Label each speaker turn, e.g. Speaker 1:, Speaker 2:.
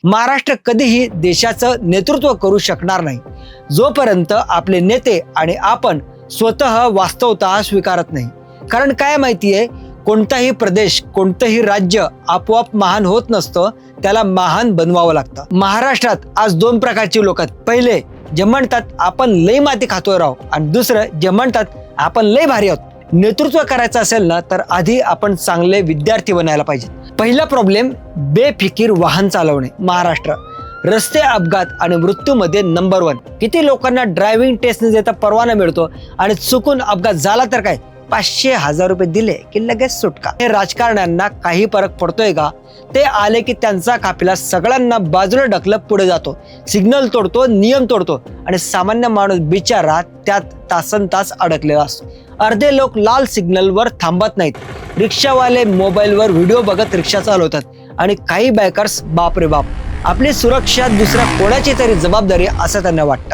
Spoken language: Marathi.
Speaker 1: महाराष्ट्र कधीही देशाचं नेतृत्व करू शकणार नाही जोपर्यंत आपले नेते आणि आपण स्वतः वास्तवता स्वीकारत नाही. कारण काय माहितीये, कोणताही प्रदेश, कोणतंही राज्य आपोआप महान होत नसतं, त्याला महान बनवावं लागतं. महाराष्ट्रात आज दोन प्रकारची लोक आहेत. पहिले जे म्हणतात आपण लई माती खातोय राव, आणि दुसरं जे म्हणतात आपण लई भारी आहोत. नेतृत्व करायचं असेल ना तर आधी आपण चांगले विद्यार्थी बनायला पाहिजे. पहिला प्रॉब्लेम, बेफिकीर वाहन चालवणे. महाराष्ट्र रस्ते अपघात आणि मृत्यूमध्ये नंबर 1. किती लोकांना ड्रायव्हिंग टेस्ट न देता परवाना मिळतो आणि चुकून अपघात झाला तर काय 500-1000 रुपये दिले की लगेच सुटका. हे राजकारण्यांना काही फरक पडतोय का? ते आले की त्यांचा काफिला सगळ्यांना बाजूला ढकलत पुढे जातो, सिग्नल तोडतो, नियम तोडतो आणि सामान्य माणूस बिचारा त्यात तासनतास अडकलेला असतो. अर्धे लोक लाल सिग्नलवर थांबत नाहीत, रिक्षावाले मोबाईलवर व्हिडिओ बघत रिक्षा चालवतात आणि काही बायकर्स बापरे बाप, आपली सुरक्षा दुसऱ्या कोणाची तरी जबाबदारी असं त्यांना वाटतं.